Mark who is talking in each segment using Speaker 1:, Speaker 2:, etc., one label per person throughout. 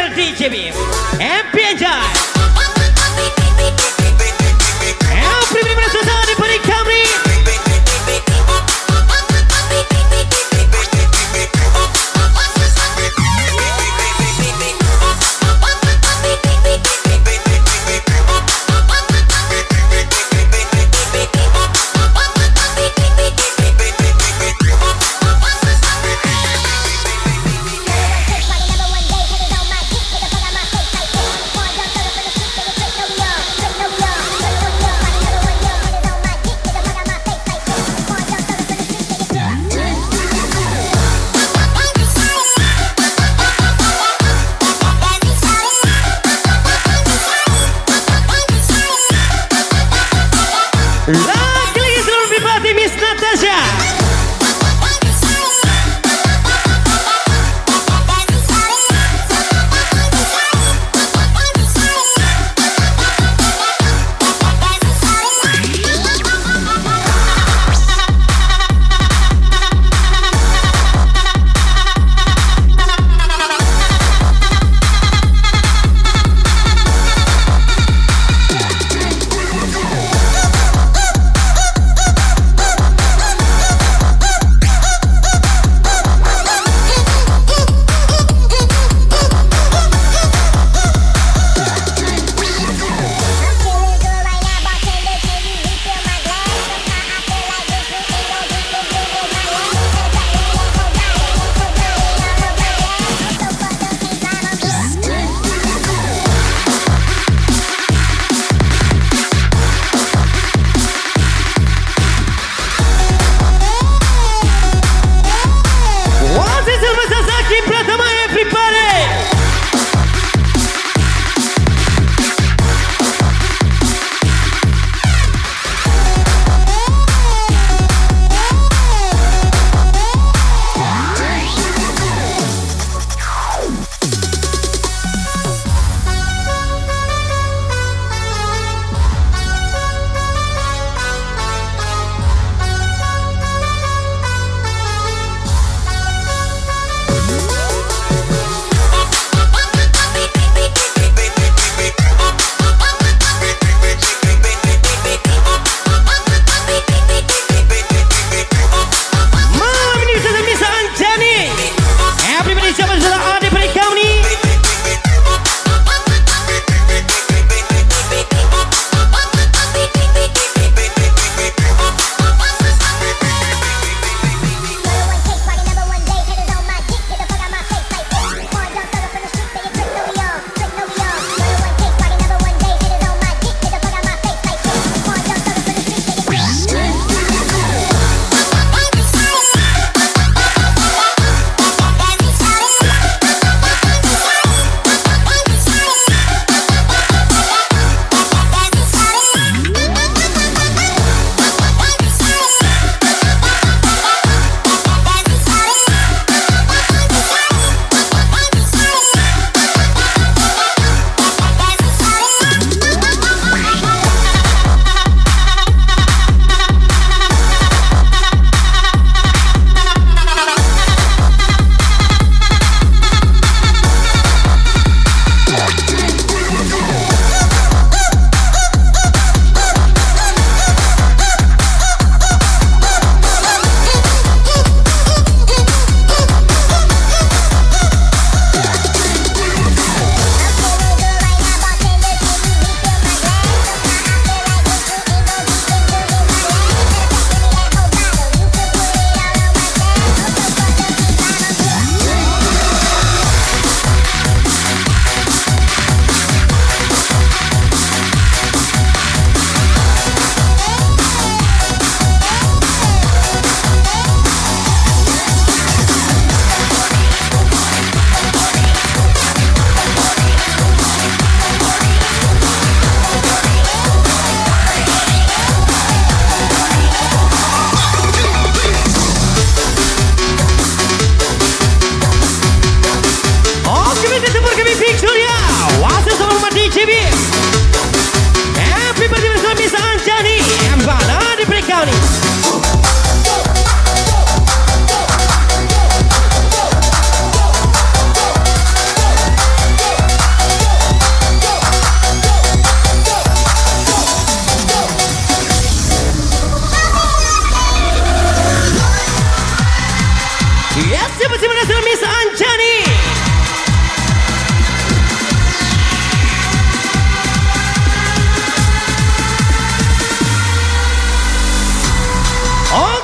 Speaker 1: panggil DJ Biem. Happy enjoy. Primeira sessão de Panicamri. Lagi seluruh pribadi Miss Natasha.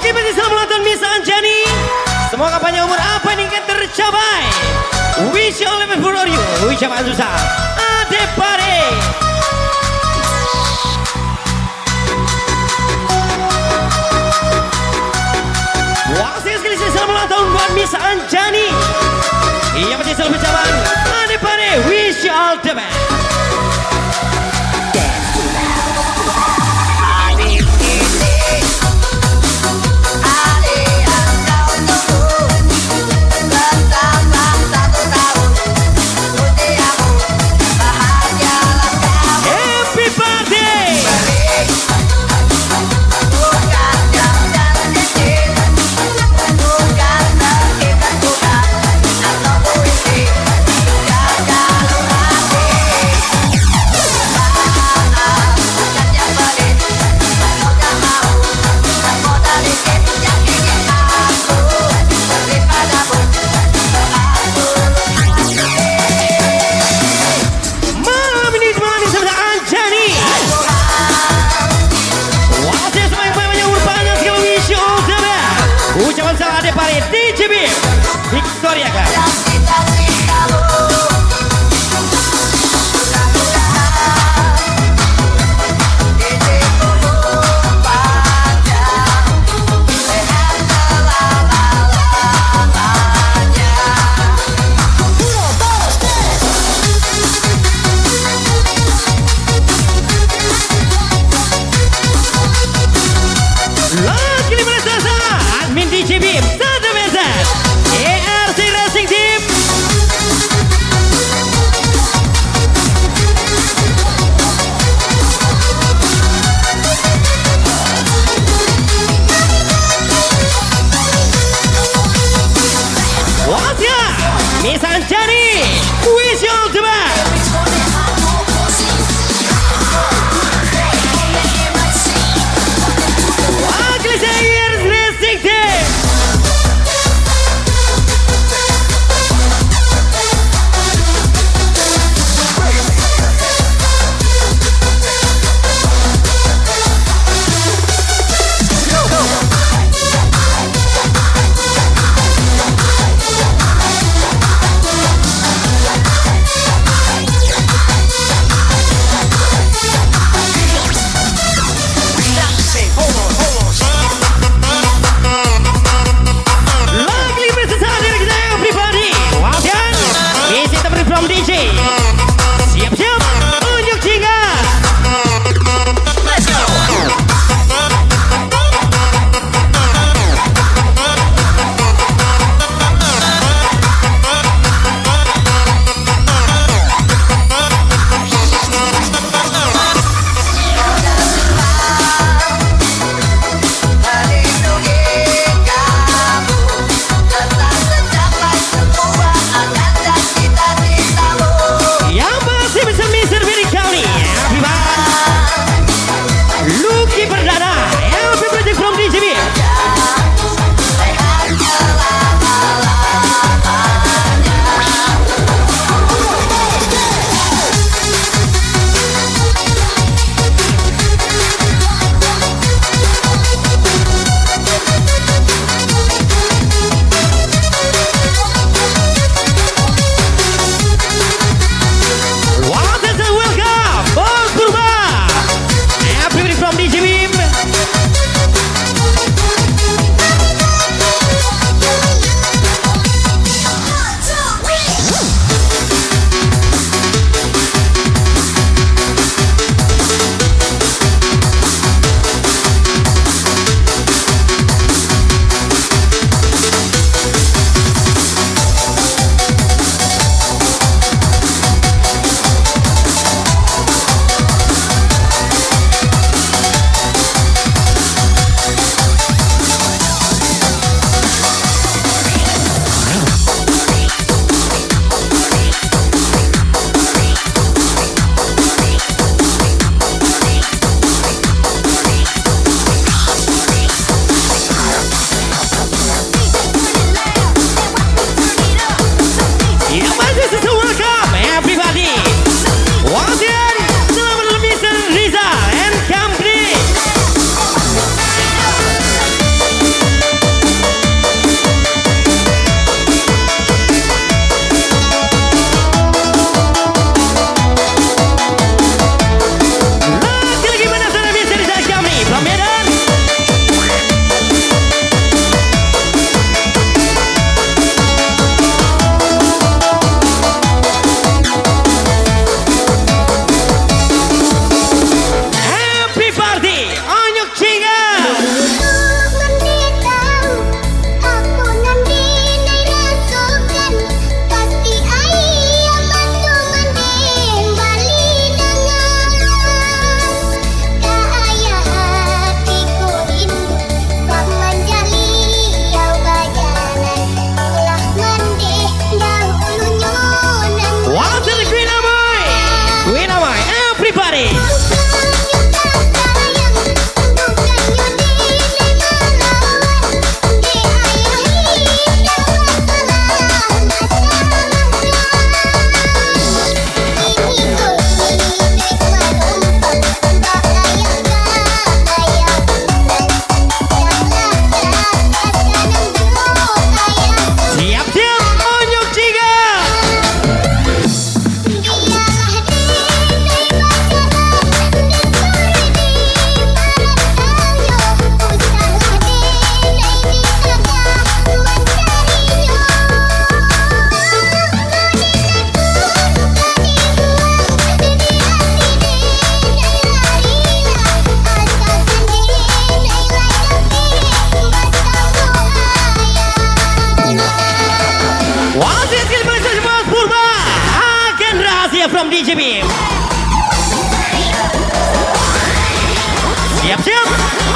Speaker 1: Oke, masih selamat menonton Miss Anjani. Semoga panjang umur apa yang ingin tercapai. Wish you all the best for you. Ucapan susah. Ade pare. Wah, sekali selamat ulang tahun buat Miss Anjani. Ia masih selalu ucapan Ade pare. Wish you all the best. Ucapan salah Ade pare DJ Biem Victoria kan. DJ Biem, satu besar ERC Racing Team. Wasya Miss Anjani, wish you all the best. Wakil saya Racing Team.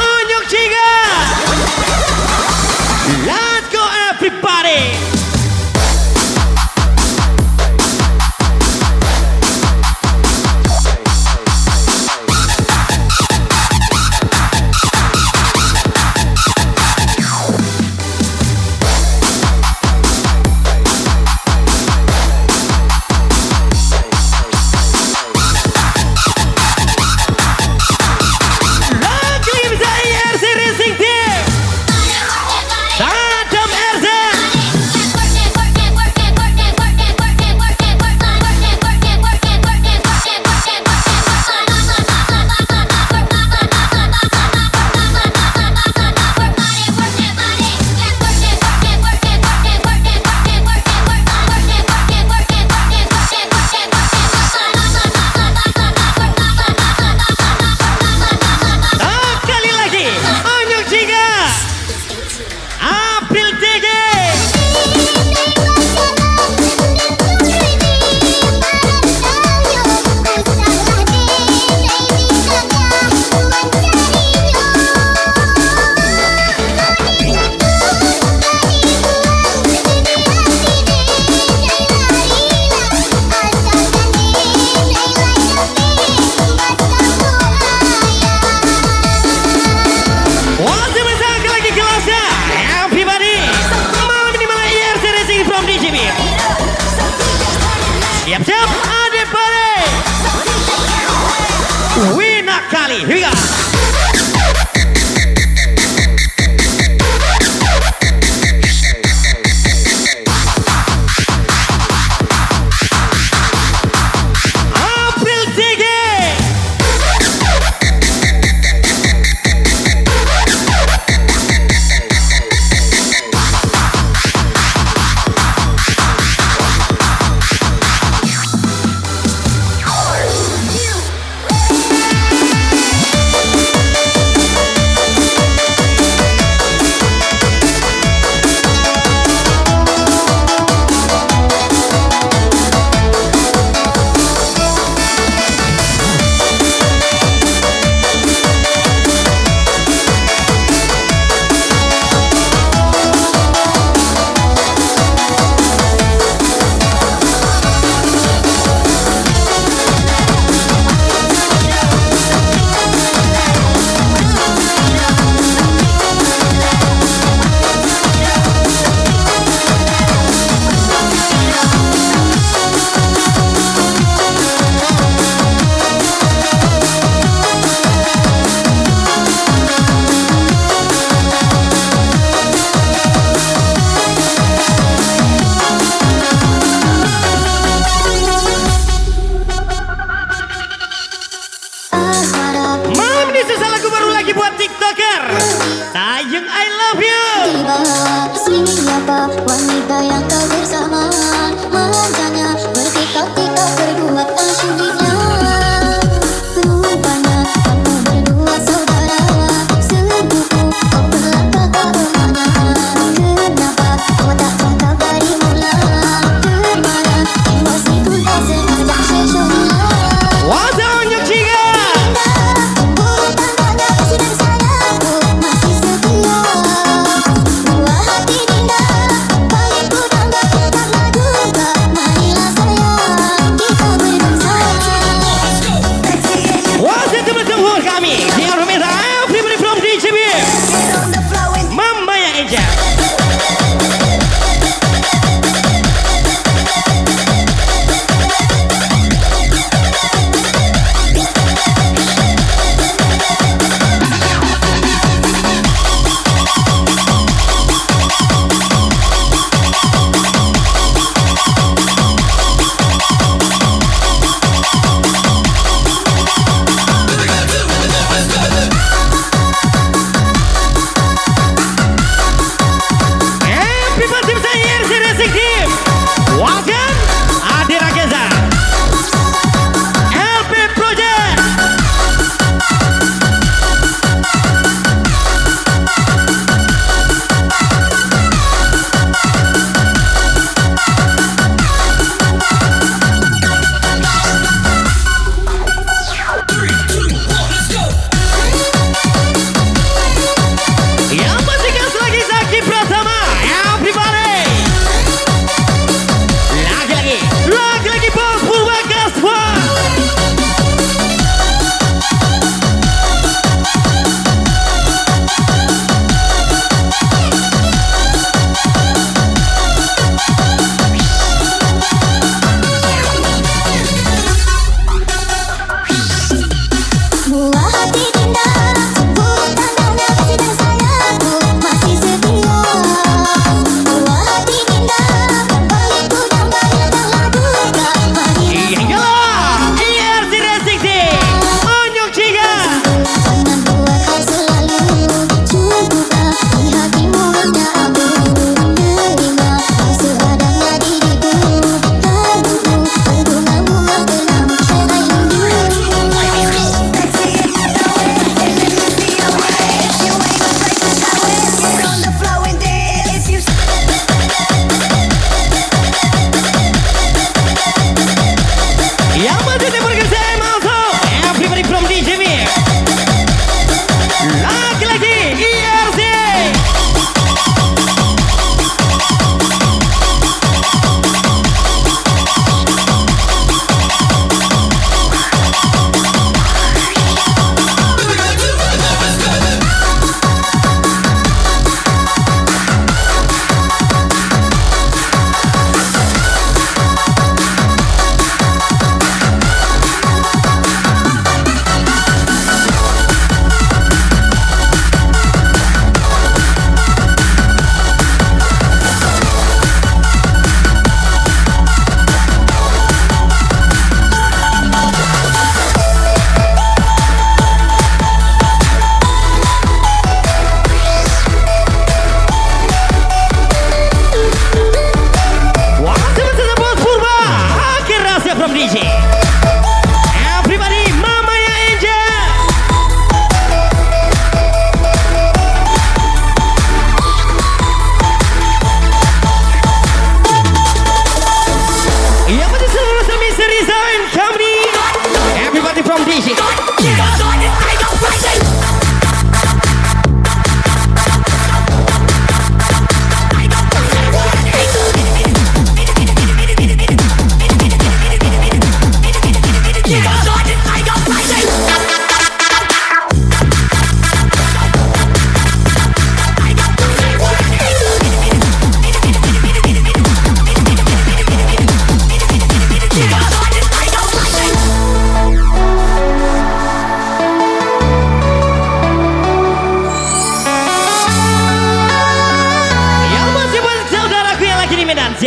Speaker 1: Onyok Ciga. Let's go everybody. Siap-siap, adik-adik. Wina kali, here we go. Sayang, I love you.
Speaker 2: Siapa wanita yang kau bersamaan, manjanya bertikau-tikau berdua tak syukurnya. Rupanya kamu berdua saudara, sepupu kau berlangkah ke rumahnya. Kenapa kau tak cakap dari mula? Termana emosiku tak sengaja sesuatu.
Speaker 1: What's on your chica?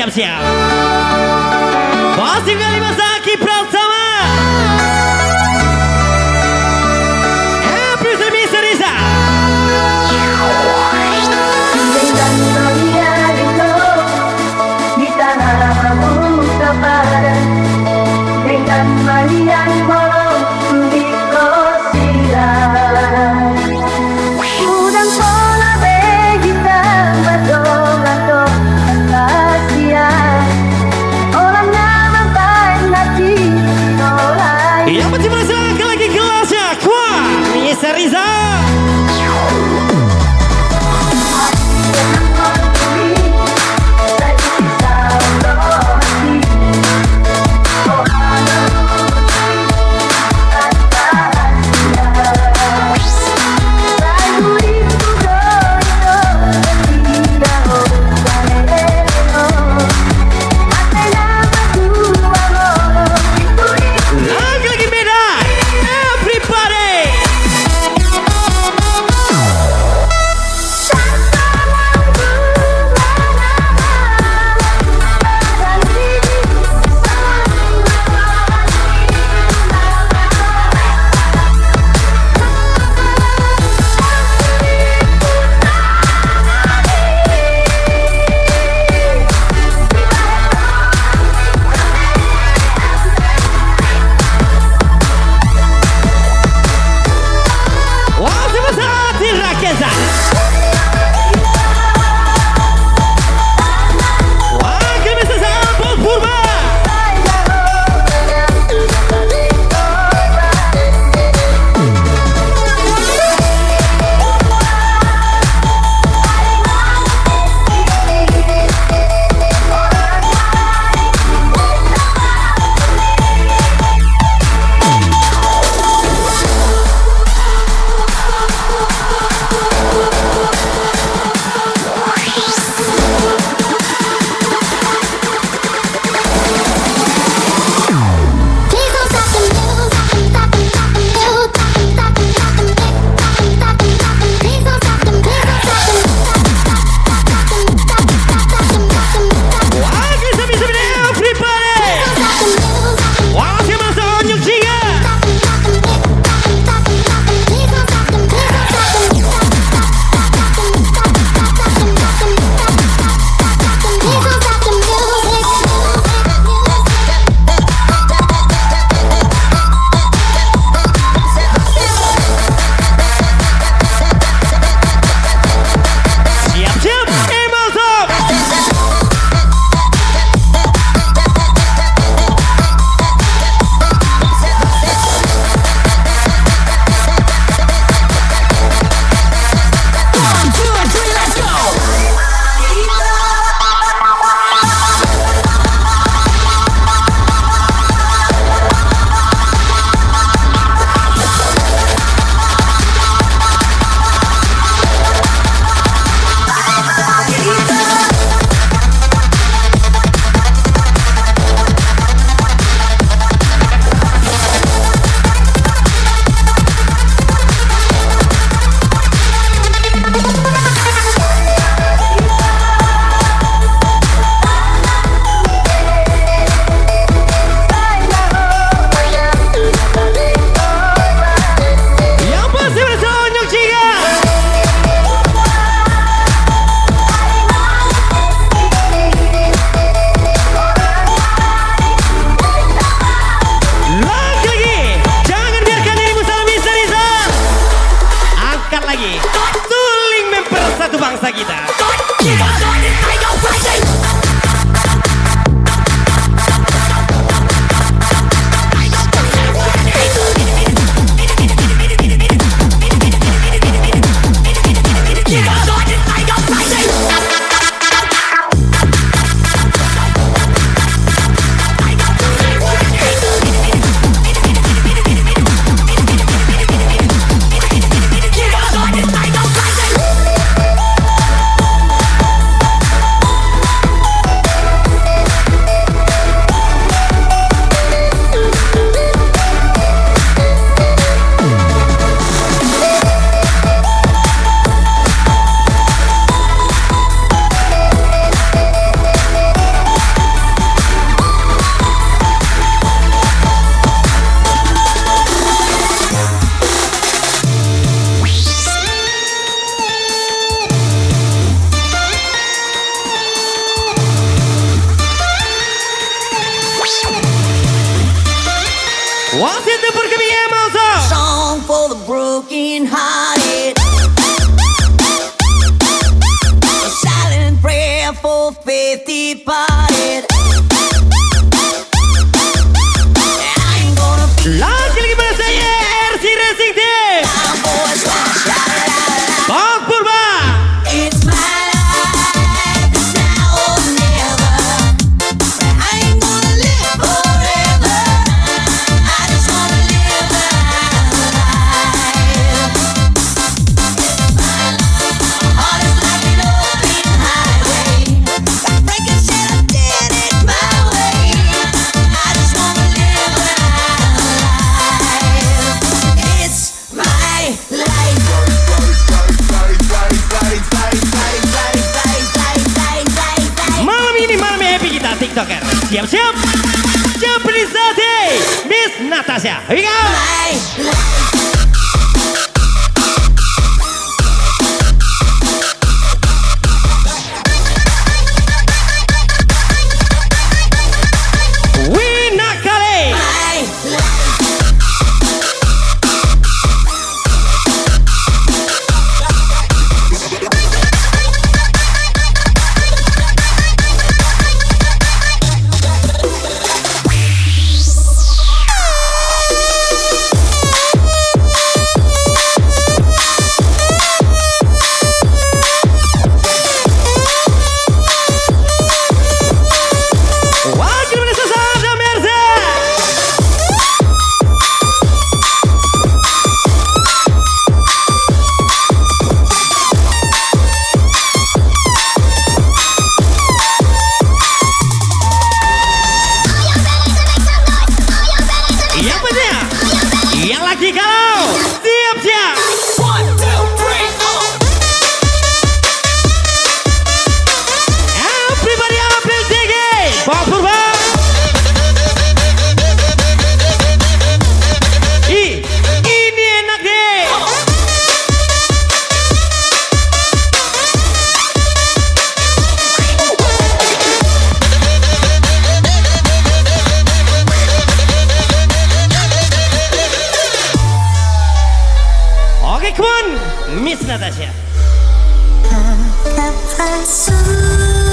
Speaker 1: siap-siap. Masih kali masa kiprah sama. April Mr. Riza.
Speaker 3: Dengan Maria itu di tanah muka badan, dengan Maria di kosiran. Udang pola begita bato kasihan. Orang nama baik hati orang.
Speaker 1: Yang masih merasakan lagi kelasnya kuat Mr. Riza. Lagi beda. Everybody. Waktu besar Rakezan. Wakil Mr. Sampul Purba. Wakil Sabine everybody. Wakil masa onjuk jiga. Siap-siap. Masuk. Yang pasti bersonjok jiga. Lagi. Jangan biarkan dirimu salah Mr. Riza. Angkat lagi. Suling mempersatu bangsa kita.
Speaker 4: faith departed. I ain't gonna be
Speaker 1: Lagi pada saya RC Racing Team
Speaker 4: my boys like sha-la-la-la.
Speaker 1: Bang Purba.
Speaker 4: It's my life, it's now or never. I ain't gonna live forever. I just wanna live my life. My heart is like an open highway. Like breaking shit, I did it my way. I just wanna live my life. It's my life.
Speaker 1: Malam ini malam happy kita TikToker. Siap-siap. Jabrizade Miss Natasha. Here we go. Winakale. Wakil Minister Sada Merza. Yang penting, yang lagi kalau siap-siap. Everybody ambil tinggi. Bang Purba. Ini enak deh. Oke, come on, Miss Natasha.
Speaker 2: Betapa sulit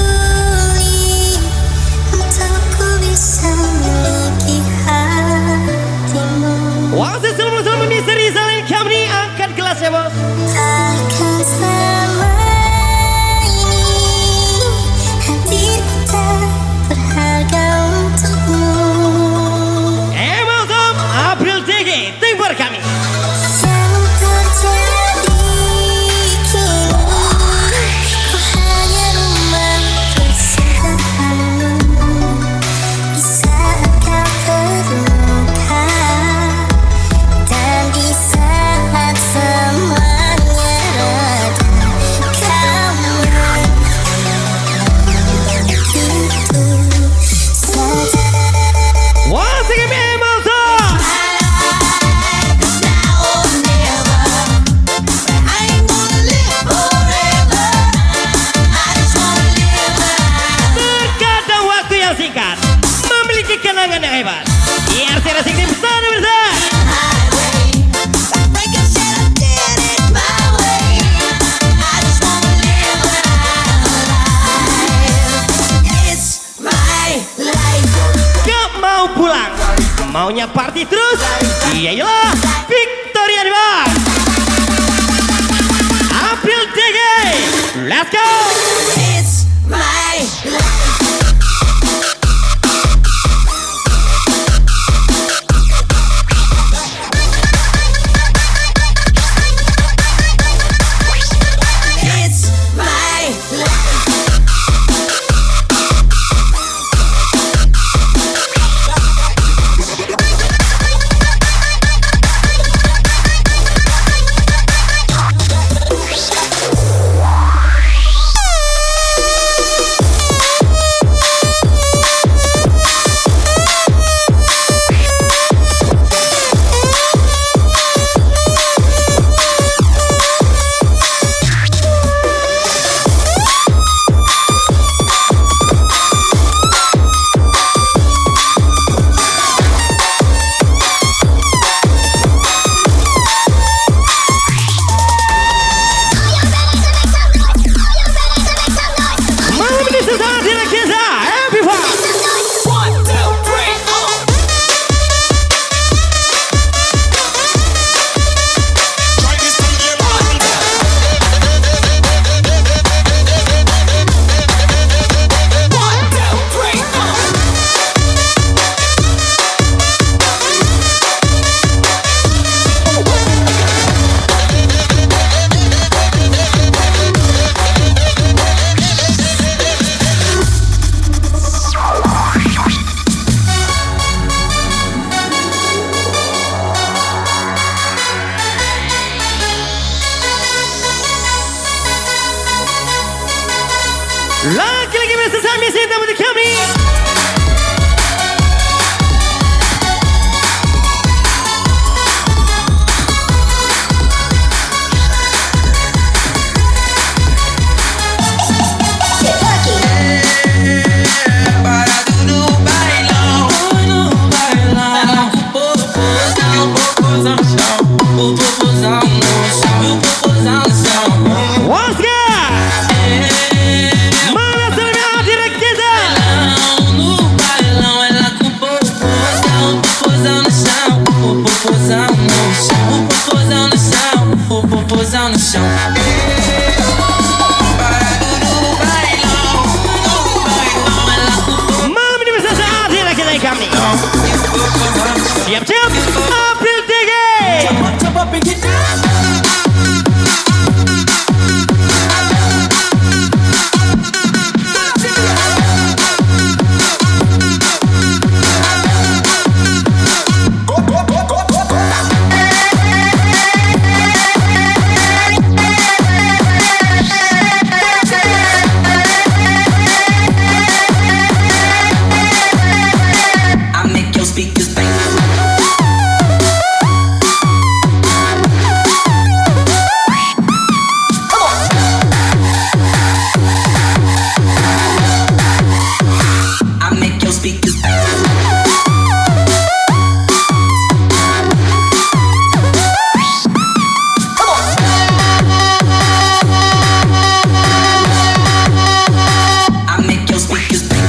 Speaker 2: untukku bisa miliki hatimu.
Speaker 1: Wasit selama misteri Zalin Kamni angkat gelasnya bos.
Speaker 2: Takkan selama ini hadirku tak berharga untukmu.
Speaker 1: Emang Tom, April tinggi, timur kami.
Speaker 2: Yang terjadi kini, ku hanya rumah persinggahanmu. Di saat kau terluka dan di saat semuanya reda, kau itu saja.
Speaker 1: Wasit kami emang Tom. Terkadang waktu yang singkat memiliki kenangan yang hebat. IRC Racing Team sana besar. Gak mau pulang, maunya party terus. Iyalah, Victoria di bawah. April tinggi, let's go.
Speaker 4: It's my life. It's my life.
Speaker 1: Laki-laki bersama misi untuk kami.
Speaker 4: Para tudo bailão, ela com popozão, popozão no chão, o popozão no chão, o popozão no chão.
Speaker 1: Oscar! Manda essa minha diretiva!
Speaker 4: No bailão, ela com popozão, popozão no chão, o popozão no chão, o popozão no chão, o popozão no chão. Para tudo bailão, no bailão, ela com
Speaker 1: Mami di bersama laki-laki kami. Siap-siap, ambil tinggi.
Speaker 4: Coba pinggir. I make your speakers bang. I make your speakers bang. I make your speakers bang.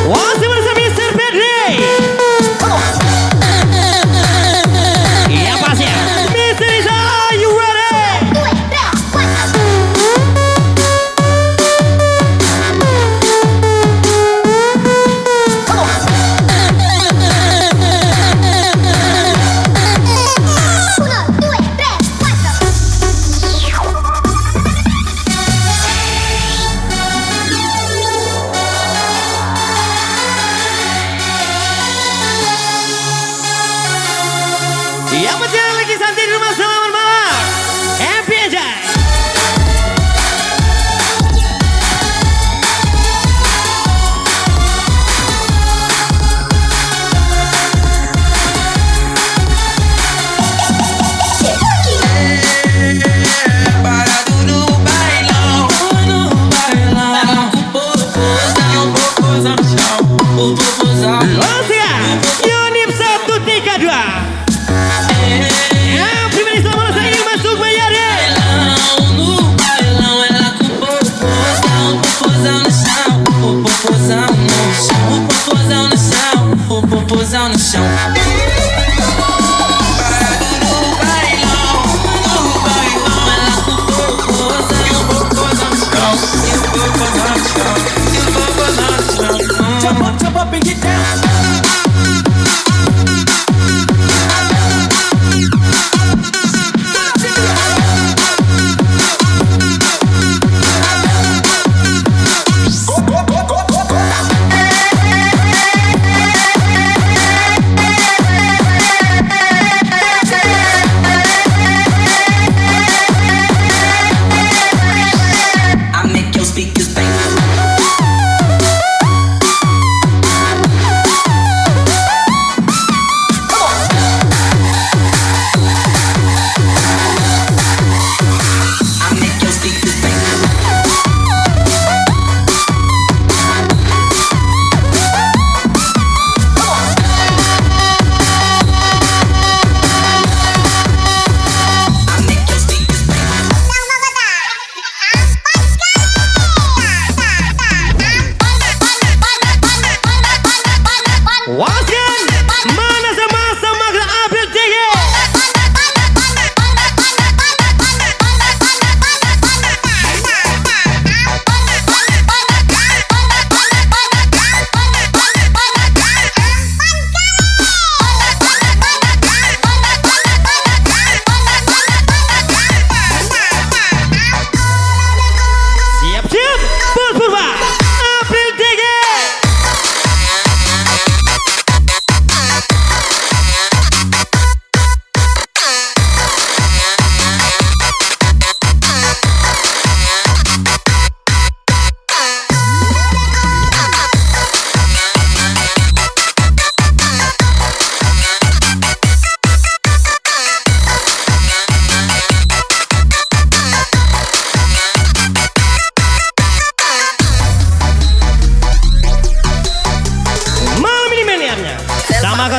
Speaker 1: Masih bersama Mr. Pedri. Iya pasti ya. Mr. Isa, are you ready? Yang penting lagi santai di rumah, selamat malam. Happy aja.
Speaker 4: Para tudo bailão, ela com popozão, popozão no chão, o popozão.
Speaker 1: Oscar, Unip 132. Yang primeiro selamat saya masuk Mayare.
Speaker 4: No bailão, ela com popozão, popozão no chão, o popozão no chão, o popozão no chão, o popozão no chão. Para tudo bailão, no bailão, ela com popozão, popozão no chão, e o popozão no chão, e o popozão no chão. Jump up and get down.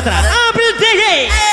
Speaker 1: Sumatera. April Tinggi.